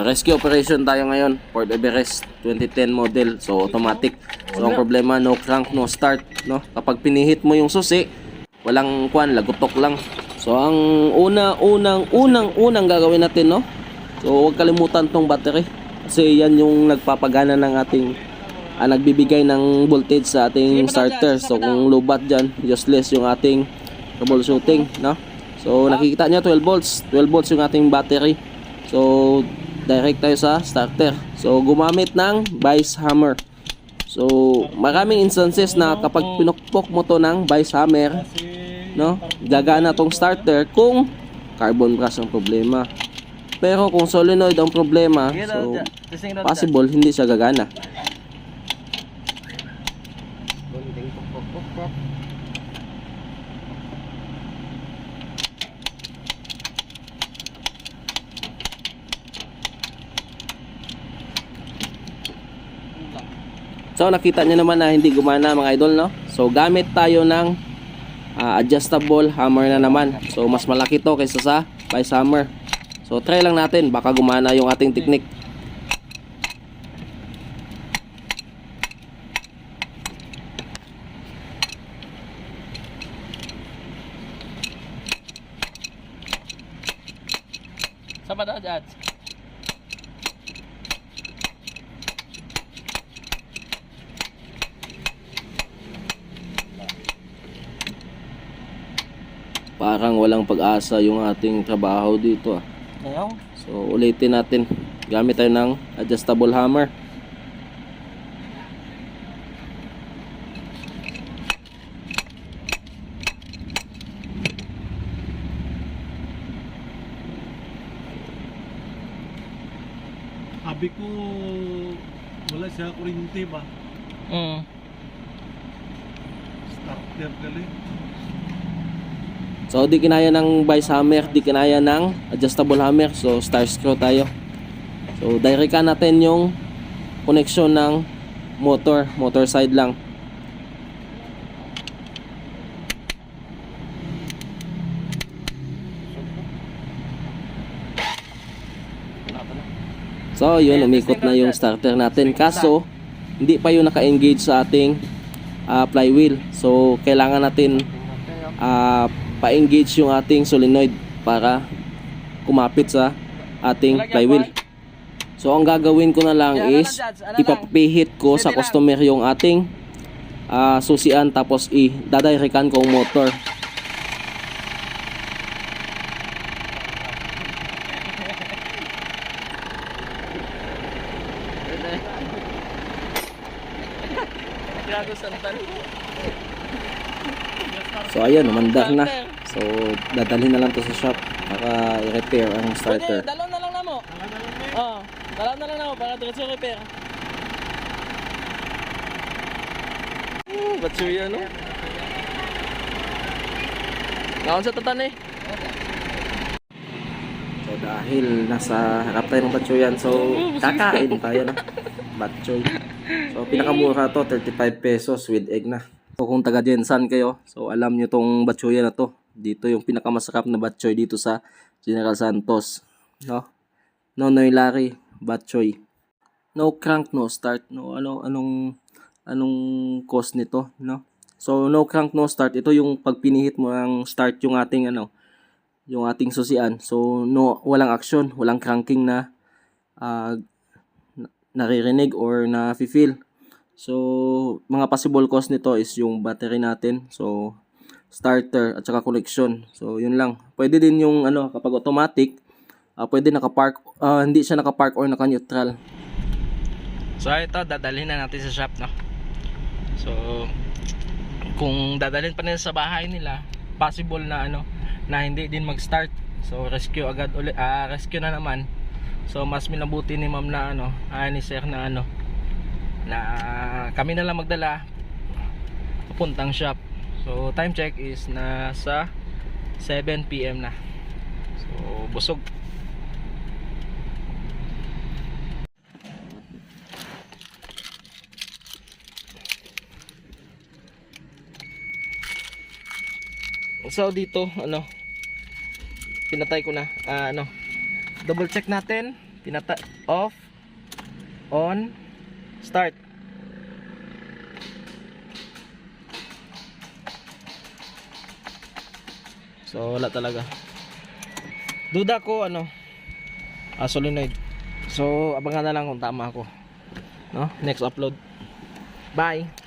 Rescue operation tayo ngayon, Ford Everest 2010 model, so automatic. So ang problema, no crank, no start, no? Kapag pinihit mo yung susi, walang kwan, lagutok lang. So ang unang gagawin natin, no? So huwag kalimutan tong battery. Kasi yan yung nagpapagana ng ating nagbibigay ng voltage sa ating starter. So kung low bat dyan, useless yung ating troubleshooting, no? So nakikita nyo 12 volts yung ating battery. So direct tayo sa starter. So gumamit ng vice hammer. So maraming instances na kapag pinukpok mo to ng vice hammer, no, gagana tong starter kung carbon brush ang problema. Pero kung solenoid ang problema, so possible hindi siya gagana. So nakita nyo naman na hindi gumana mga idol, no? So gamit tayo ng adjustable hammer na naman. So mas malaki to kaysa sa vice hammer. So try lang natin, baka gumana yung ating technique. Sama daw dyan. Parang walang pag-asa yung ating trabaho dito. Ngayon? So ulitin natin. Gamit tayo ng adjustable hammer. Sabi ko wala siya kuryente ba? Starter galing. So di kinaya ng vice hammer, di kinaya ng adjustable hammer. So star screw tayo. So directan natin yung connection ng motor side lang. So yun, umikot na yung starter natin. Kaso hindi pa yun naka-engage sa ating flywheel. So kailangan natin pa-engage yung ating solenoid para kumapit sa ating flywheel. So ang gagawin ko na lang is ipapihit ko sa customer yung ating susian, tapos i-dadirekan ko ang motor. So ayan, umandar na. So dadalhin na lang to sa shop para i-repair ang starter. Dalaw na lang na mo. Dalaw na lang na mo para diretso repair. Batsuya no? Ngaon sa tatan eh. So dahil nasa harap tayo ng batsuyan, so kakain tayo na batchoy. So pinakamura to, 35 pesos with egg na. So kung taga Jensan kayo, so alam nyo tong batchoy na to. Dito yung pinakamasarap na batchoy dito sa General Santos, no? Nonoy Larry batchoy. No crank, no start, no anong cost nito, no? So no crank, no start, ito yung pag pinihit mo ang start yung ating yung ating susian. So no, walang action, walang cranking na naririnig or na-feel. So mga possible cause nito is yung battery natin, so starter at saka connection. So yun lang. Pwede din yung kapag automatic, pwede naka-park, hindi siya naka-park or naka-neutral. So ito, dadalhin na natin sa shop, no? So kung dadalhin pa nila sa bahay nila, possible na na hindi din mag-start. So rescue agad ulit, rescue na naman. So mas minabuti ni ma'am na ni sir na na kami na lang magdala papuntang shop. So time check is nasa 7 PM na. So busog. So dito pinatay ko na double check natin Off, on, start. So wala talaga. Duda ko ano, solenoid. So abangan na lang kung tama ako. No? Next upload. Bye.